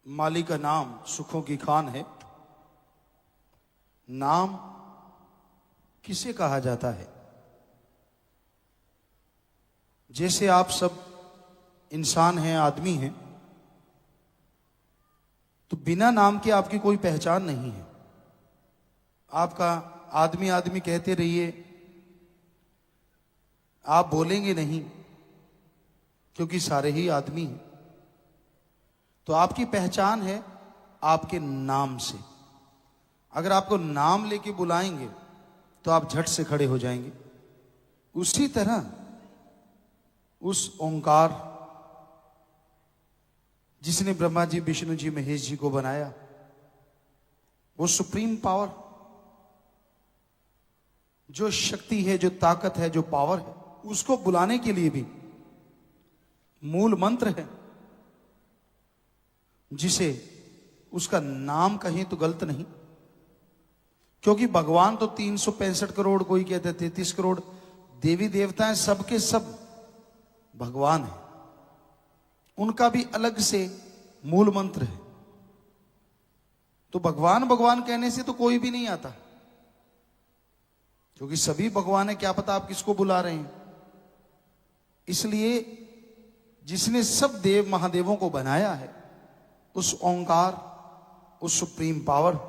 माली का नाम सुखों की खान है। नाम किसे कहा जाता है? जैसे आप सब इंसान हैं, आदमी हैं, तो बिना नाम के आपकी कोई पहचान नहीं है। आपका आदमी आदमी कहते रहिए, आप बोलेंगे नहीं, क्योंकि सारे ही आदमी हैं। तो आपकी पहचान है आपके नाम से। अगर आपको नाम लेके बुलाएंगे तो आप झट से खड़े हो जाएंगे। उसी तरह उस ओंकार जिसने ब्रह्मा जी, विष्णु जी, महेश जी को बनाया, वो सुप्रीम पावर, जो शक्ति है, जो ताकत है, जो पावर है, उसको बुलाने के लिए भी मूल मंत्र है, जिसे उसका नाम कहें तो गलत नहीं। क्योंकि भगवान तो 365 करोड़, कोई कहते हैं 33 करोड़ देवी देवता हैं, सबके सब भगवान है। उनका भी अलग से मूल मंत्र है। तो भगवान भगवान कहने से तो कोई भी नहीं आता, क्योंकि सभी भगवान है, क्या पता आप किसको बुला रहे हैं। इसलिए जिसने सब देव महादेवों को बनाया है, उस ओंकार, उस सुप्रीम पावर,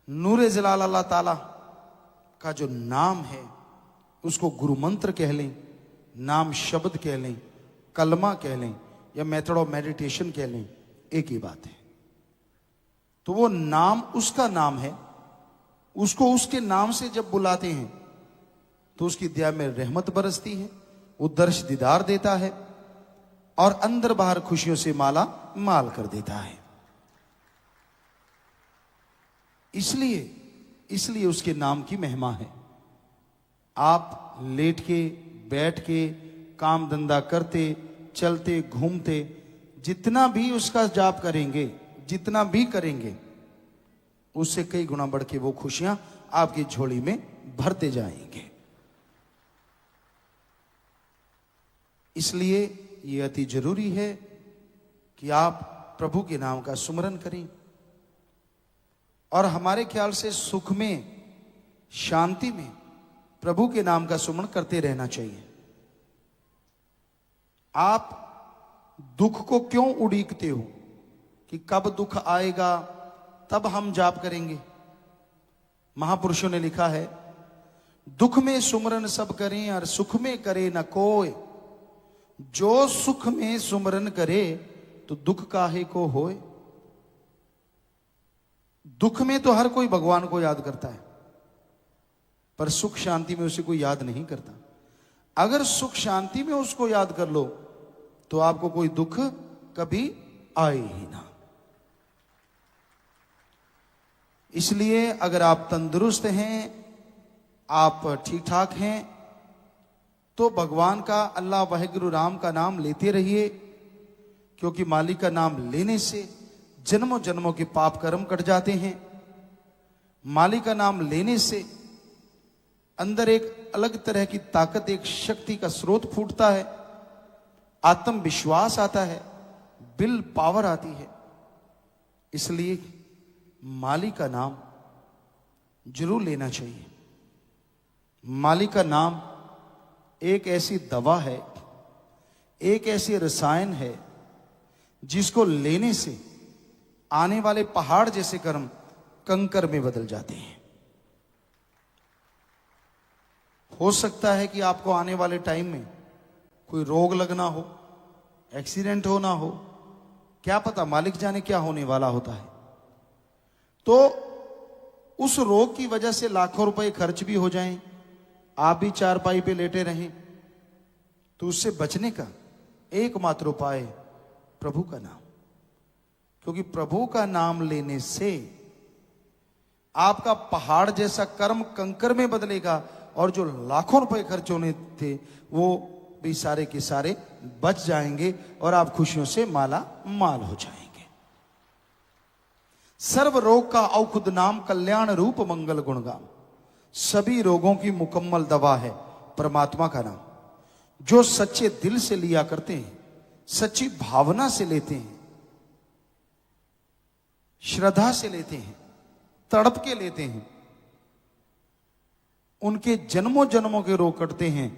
नूरे जलाल अल्लाह ताला का जो नाम है, उसको गुरु मंत्र कह लें, नाम शब्द कह लें, कलमा कह लें, या मेथड ऑफ मेडिटेशन कह लें, एक ही बात है। तो वो नाम उसका नाम है। उसको उसके नाम से जब बुलाते हैं तो उसकी दया में रहमत बरसती है, वो दर्श दीदार देता है और अंदर बाहर खुशियों से माला माल कर देता है। इसलिए उसके नाम की महिमा है। आप लेट के, बैठ के, काम धंधा करते, चलते, घूमते, जितना भी उसका जाप करेंगे, जितना भी करेंगे, उससे कई गुना बढ़ के वो खुशियां आपकी झोली में भरते जाएंगे। इसलिए ये अति जरूरी है कि आप प्रभु के नाम का सुमरन करें। और हमारे ख्याल से सुख में, शांति में प्रभु के नाम का सुमरन करते रहना चाहिए। आप दुख को क्यों उड़ीकते हो कि कब दुख आएगा तब हम जाप करेंगे? महापुरुषों ने लिखा है, दुख में सुमरन सब करें और सुख में करे न कोय। जो सुख में सुमरन करे तो दुख काहे को होए। दुख में तो हर कोई भगवान को याद करता है, पर सुख शांति में उसे कोई याद नहीं करता। अगर सुख शांति में उसको याद कर लो तो आपको कोई दुख कभी आए ही ना। इसलिए अगर आप तंदुरुस्त हैं, आप ठीक ठाक हैं, तो भगवान का, अल्लाह वाहिगुरु राम का नाम लेते रहिए। क्योंकि मालिक का नाम लेने से जन्मों जन्मों के पाप कर्म कट जाते हैं। मालिक का नाम लेने से अंदर एक अलग तरह की ताकत, एक शक्ति का स्रोत फूटता है, आत्मविश्वास आता है, विल पावर आती है। इसलिए मालिक का नाम जरूर लेना चाहिए। मालिक का नाम एक ऐसी दवा है, एक ऐसी रसायन है, जिसको लेने से आने वाले पहाड़ जैसे कर्म कंकर में बदल जाते हैं। हो सकता है कि आपको आने वाले टाइम में कोई रोग लगना हो, एक्सीडेंट होना हो, क्या पता, मालिक जाने क्या होने वाला होता है। तो उस रोग की वजह से लाखों रुपए खर्च भी हो जाएं, आप भी चारपाई पे लेटे रहें, तो उससे बचने का एकमात्र उपाय प्रभु का नाम। क्योंकि प्रभु का नाम लेने से आपका पहाड़ जैसा कर्म कंकर में बदलेगा, और जो लाखों रुपए खर्च होने थे वो भी सारे के सारे बच जाएंगे, और आप खुशियों से माला माल हो जाएंगे। सर्व रोग का औषध नाम, कल्याण रूप मंगल गुणगाम। सभी रोगों की मुकम्मल दवा है परमात्मा का नाम। जो सच्चे दिल से लिया करते हैं, सच्ची भावना से लेते हैं, श्रद्धा से लेते हैं, तड़प के लेते हैं, उनके जन्मों जन्मों के रोग कटते हैं।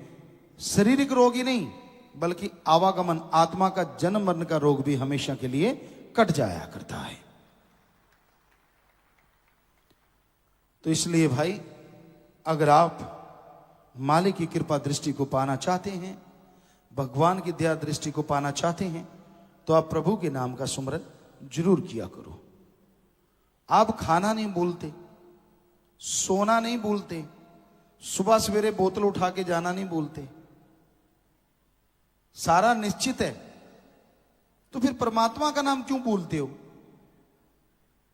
शारीरिक रोग ही नहीं, बल्कि आवागमन, आत्मा का जन्म मरण का रोग भी हमेशा के लिए कट जाया करता है। तो इसलिए भाई, अगर आप मालिक की कृपा दृष्टि को पाना चाहते हैं, भगवान की दया दृष्टि को पाना चाहते हैं, तो आप प्रभु के नाम का सुमरन जरूर किया करो। आप खाना नहीं भूलते, सोना नहीं भूलते, सुबह सवेरे बोतल उठा के जाना नहीं भूलते, सारा निश्चित है, तो फिर परमात्मा का नाम क्यों भूलते हो,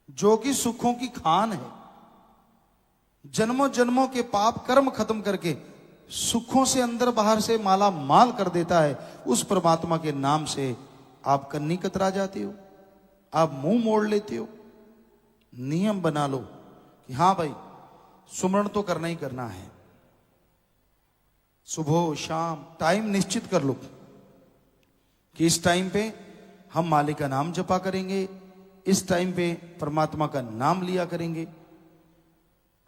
जो कि सुखों की खान है, जन्मों जन्मों के पाप कर्म खत्म करके सुखों से अंदर बाहर से माला माल कर देता है। उस परमात्मा के नाम से आप कन्नी कतरा जाते हो, आप मुंह मोड़ लेते हो। नियम बना लो कि हां भाई, सुमरण तो करना ही करना है। सुबह शाम टाइम निश्चित कर लो कि इस टाइम पे हम मालिक का नाम जपा करेंगे, इस टाइम पे परमात्मा का नाम लिया करेंगे।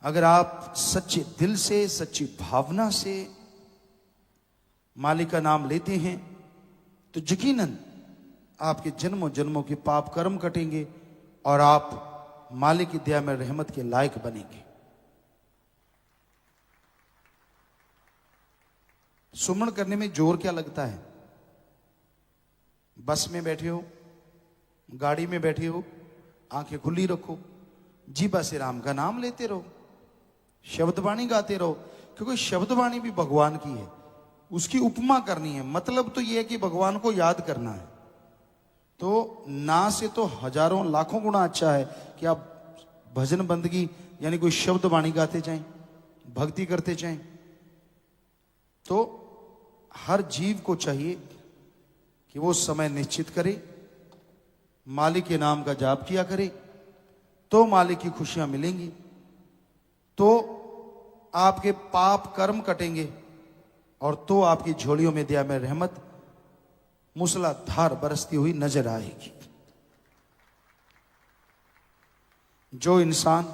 अगर आप सच्चे दिल से, सच्ची भावना से मालिक का नाम लेते हैं, तो यकीनन आपके जन्मों जन्मों के पाप कर्म कटेंगे और आप मालिक की दया में रहमत के लायक बनेंगे। सुमरण करने में जोर क्या लगता है? बस में बैठे हो, गाड़ी में बैठे हो, आंखें खुली रखो, जीभा से राम का नाम लेते रहो, शब्दवाणी गाते रहो, क्योंकि शब्दवाणी भी भगवान की है, उसकी उपमा करनी है। मतलब तो यह है कि भगवान को याद करना है। तो ना से तो हजारों लाखों गुना अच्छा है कि आप भजन बंदगी यानी कोई शब्दवाणी गाते जाएं, भक्ति करते जाएं। तो हर जीव को चाहिए कि वो समय निश्चित करे, मालिक के नाम का जाप किया करे, तो मालिक की खुशियां मिलेंगी, तो आपके पाप कर्म कटेंगे और तो आपकी झोलियों में दया में रहमत मूसलाधार बरसती हुई नजर आएगी। जो इंसान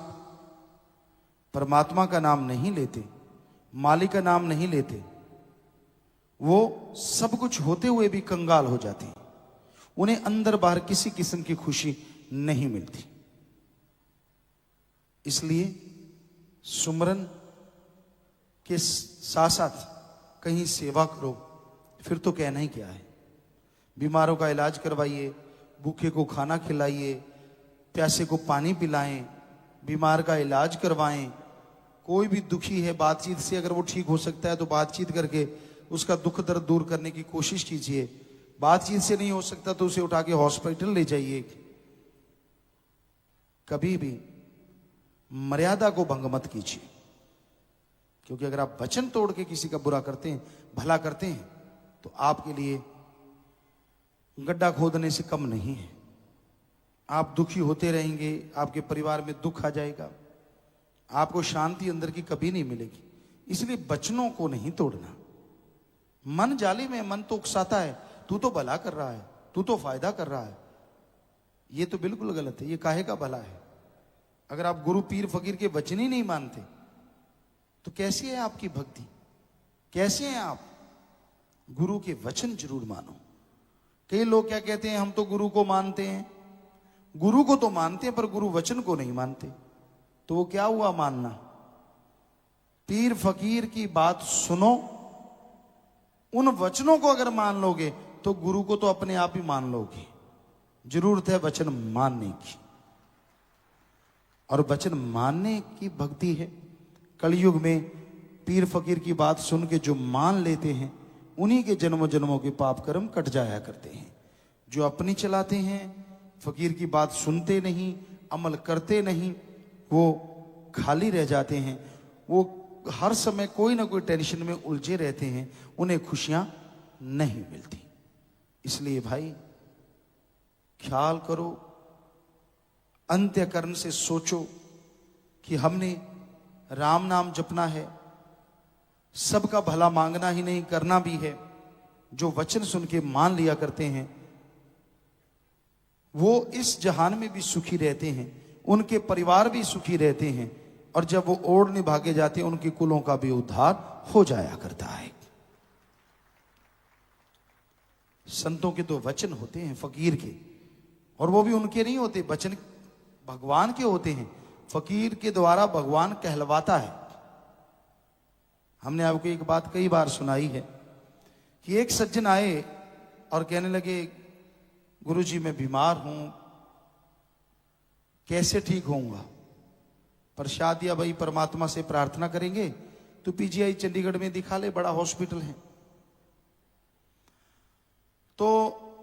परमात्मा का नाम नहीं लेते, मालिक का नाम नहीं लेते, वो सब कुछ होते हुए भी कंगाल हो जाते हैं। उन्हें अंदर बाहर किसी किस्म की खुशी नहीं मिलती। इसलिए सुमरन के साथ साथ कहीं सेवा करो, फिर तो कहना ही क्या है। बीमारों का इलाज करवाइए, भूखे को खाना खिलाइए, प्यासे को पानी पिलाएं, बीमार का इलाज करवाएं। कोई भी दुखी है, बातचीत से अगर वो ठीक हो सकता है तो बातचीत करके उसका दुख दर्द दूर करने की कोशिश कीजिए। बातचीत से नहीं हो सकता तो उसे उठा के हॉस्पिटल ले जाइए। कभी भी मर्यादा को भंग मत कीजिए, क्योंकि अगर आप वचन तोड़ के किसी का बुरा करते हैं, भला करते हैं, तो आपके लिए गड्ढा खोदने से कम नहीं है। आप दुखी होते रहेंगे, आपके परिवार में दुख आ जाएगा, आपको शांति अंदर की कभी नहीं मिलेगी। इसलिए वचनों को नहीं तोड़ना। मन जालिम है, मन तो उकसाता है, तू तो भला कर रहा है, तू तो फायदा कर रहा है। ये तो बिल्कुल गलत है। ये काहे का भला है? अगर आप गुरु पीर फकीर के वचन ही नहीं मानते तो कैसी है आपकी भक्ति? कैसे हैं आप? गुरु के वचन जरूर मानो। कई लोग क्या कहते हैं, हम तो गुरु को मानते हैं। गुरु को तो मानते हैं पर गुरु वचन को नहीं मानते। तो वो क्या हुआ मानना? पीर फकीर की बात सुनो, उन वचनों को अगर मान लोगे तो गुरु को तो अपने आप ही मान लोगे। जरूरत है वचन मानने की, और वचन मानने की भक्ति है। कलयुग में पीर फकीर की बात सुन के जो मान लेते हैं, उन्हीं के जन्मों जन्मों के पाप कर्म कट जाया करते हैं। जो अपनी चलाते हैं, फकीर की बात सुनते नहीं, अमल करते नहीं, वो खाली रह जाते हैं। वो हर समय कोई ना कोई टेंशन में उलझे रहते हैं, उन्हें खुशियां नहीं मिलती। इसलिए भाई ख्याल करो, अंत्यकरण से सोचो कि हमने राम नाम जपना है, सबका भला मांगना ही नहीं करना भी है। जो वचन सुन के मान लिया करते हैं वो इस जहान में भी सुखी रहते हैं, उनके परिवार भी सुखी रहते हैं, और जब वो ओढ़ने भागे जाते हैं उनके कुलों का भी उद्धार हो जाया करता है। संतों के तो वचन होते हैं फकीर के, और वो भी उनके नहीं होते, वचन भगवान के होते हैं। फकीर के द्वारा भगवान कहलवाता है। हमने आपको एक बात कई बार सुनाई है कि एक सज्जन आए और कहने लगे, गुरुजी मैं बीमार हूं, कैसे ठीक होऊंगा? प्रसाद दिया, भाई परमात्मा से प्रार्थना करेंगे तो पीजीआई चंडीगढ़ में दिखा ले, बड़ा हॉस्पिटल है। तो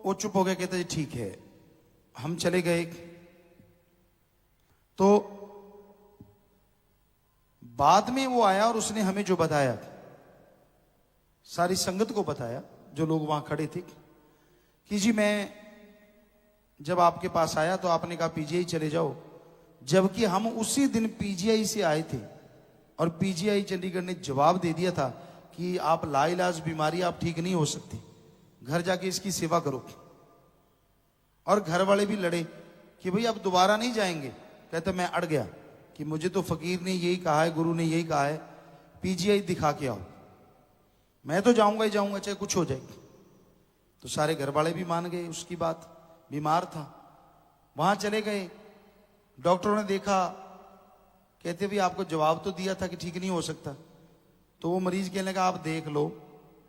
वो चुप हो गया, कहते ठीक है। हम चले गए, तो बाद में वो आया और उसने हमें जो बताया, सारी संगत को बताया, जो लोग वहां खड़े थे, कि जी मैं जब आपके पास आया तो आपने कहा पीजीआई चले जाओ, जबकि हम उसी दिन पीजीआई से आए थे और पीजीआई चंडीगढ़ ने जवाब दे दिया था कि आप लाइलाज बीमारी, आप ठीक नहीं हो सकते, घर जाके इसकी सेवा करो। और घर वाले भी लड़े कि भाई अब दोबारा नहीं जाएंगे। कहते मैं अड़ गया कि मुझे तो फकीर ने यही कहा है, गुरु ने यही कहा है, पीजीआई दिखा के आओ, मैं तो जाऊंगा ही जाऊंगा चाहे कुछ हो जाए। तो सारे घर वाले भी मान गए उसकी बात, बीमार था। वहां चले गए, डॉक्टरों ने देखा, कहते भी आपको जवाब तो दिया था कि ठीक नहीं हो सकता। तो वो मरीज कहने लगा आप देख लो,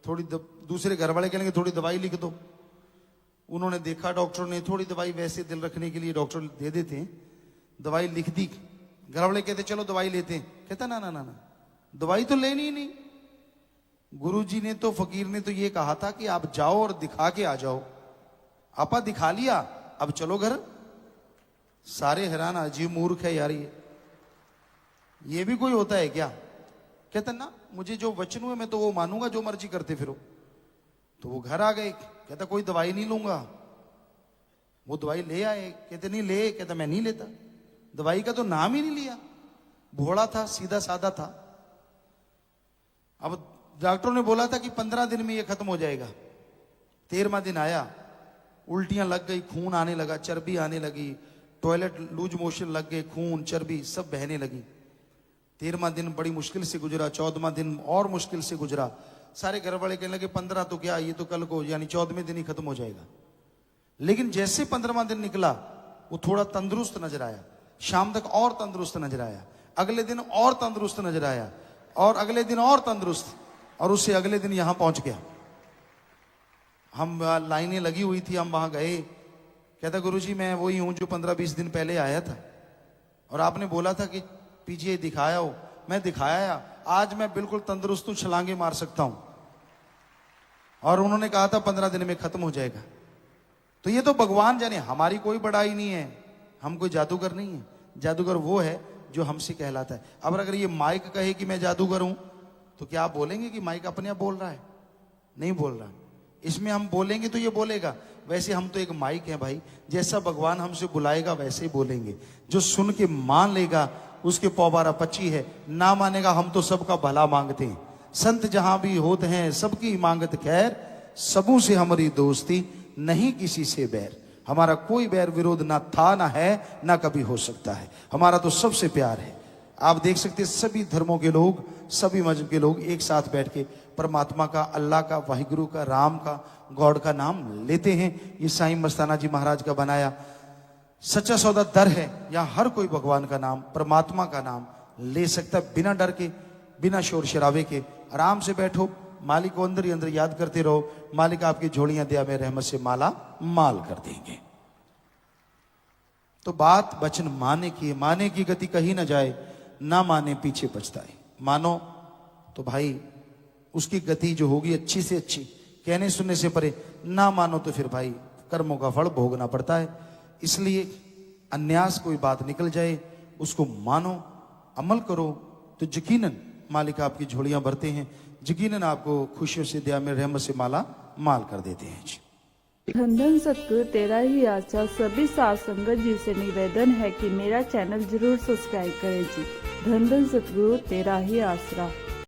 थोड़ी दूसरे घर वाले कहने लगे थोड़ी दवाई लिख दो। उन्होंने देखा, डॉक्टरों ने थोड़ी दवाई वैसे दिल रखने के लिए डॉक्टर दे देते हैं, दवाई लिख दी। घर वाले कहते चलो दवाई लेते हैं। कहता ना ना ना ना, दवाई तो लेनी ही नहीं, गुरुजी ने तो, फकीर ने तो ये कहा था कि आप जाओ और दिखा के आ जाओ। आपा दिखा लिया, अब चलो घर। सारे हैरान, अजीब मूर्ख है यार ये भी कोई होता है क्या? कहता ना, मुझे जो वचन हुए मैं तो वो मानूंगा, जो मर्जी करते फिरो। तो वो घर आ गए, कहता कोई दवाई नहीं लूंगा। वो दवाई ले आए, कहते नहीं ले, कहता मैं नहीं लेता, दवाई का तो नाम ही नहीं लिया। भोला था, सीधा साधा था। अब डॉक्टरों ने बोला था कि 15 दिन में ये खत्म हो जाएगा। 13वां दिन आया, उल्टियां लग गई, खून आने लगा, चर्बी आने लगी, टॉयलेट लूज मोशन लग गए, खून चर्बी सब बहने लगी। 13वां दिन बड़ी मुश्किल से गुजरा, 14वां दिन और मुश्किल से गुजरा। सारे घर वाले कहने लगे 15 तो क्या, ये तो कल को यानी 14वें दिन ही खत्म हो जाएगा। लेकिन जैसे 15वां दिन निकला वो थोड़ा तंदुरुस्त नजर आया, शाम तक और तंदुरुस्त नजर आया, अगले दिन और तंदुरुस्त नजर आया, और अगले दिन और तंदुरुस्त, और उससे अगले दिन यहां पहुंच गया। हम लाइनें लगी हुई थी, हम वहां गए। कहता गुरुजी मैं वही हूं जो 15-20 दिन पहले आया था, और आपने बोला था कि पीजीआई दिखाया हो। मैं दिखाया, आज मैं बिल्कुल तंदुरुस्त हूं, छलांगे मार सकता हूं, और उन्होंने कहा था 15 दिन में खत्म हो जाएगा। तो ये तो भगवान जाने, हमारी कोई बड़ाई नहीं है, हम कोई जादूगर नहीं है। जादूगर वो है जो हमसे कहलाता है। अब अगर ये माइक कहे कि मैं जादूगर हूं, तो क्या आप बोलेंगे कि माइक अपने आप बोल रहा है? नहीं बोल रहा। इसमें हम बोलेंगे तो ये बोलेगा। वैसे हम तो एक माइक है भाई, जैसा भगवान हमसे बुलाएगा वैसे ही बोलेंगे। जो सुन के मान लेगा उसके पौबारा पच्ची है, ना मानेगा हम तो सबका भला मांगते हैं। संत जहां भी होते हैं सबकी मांगत खैर, सबों से हमारी दोस्ती नहीं किसी से बैर। हमारा कोई बैर विरोध ना था, ना है, ना कभी हो सकता है। हमारा तो सबसे प्यार है। आप देख सकते हैं सभी धर्मों के लोग, सभी मजहब के लोग एक साथ बैठ के परमात्मा का, अल्लाह का, वाहिगुरु का, राम का, गॉड का नाम लेते हैं। ये साईं मस्ताना जी महाराज का बनाया सच्चा सौदा दर है। यहाँ हर कोई भगवान का नाम, परमात्मा का नाम ले सकता है बिना डर के, बिना शोर शराबे के। आराम से बैठो, मालिक को अंदर ही अंदर याद करते रहो। मालिक आपकी झोलियां दया में रहमत से माला माल कर देंगे। तो बात वचन माने की गति कहीं ना जाए, ना माने पीछे पछताए। मानो तो भाई उसकी गति जो होगी अच्छी से अच्छी, कहने सुनने से परे। ना मानो तो फिर भाई कर्मों का फल भोगना पड़ता है। इसलिए अन्यास कोई बात निकल जाए उसको मानो, अमल करो, तो यकीनन मालिक आपकी झोलियां भरते हैं, यकीनन आपको खुशियों से, दया में, रहमत से माला माल कर देते हैं जी। धन धन सतगुरु तेरा ही आशा। सभी साध संगत जी से निवेदन है कि मेरा चैनल जरूर सब्सक्राइब करें जी। धन धन सतगुरु तेरा ही आसरा।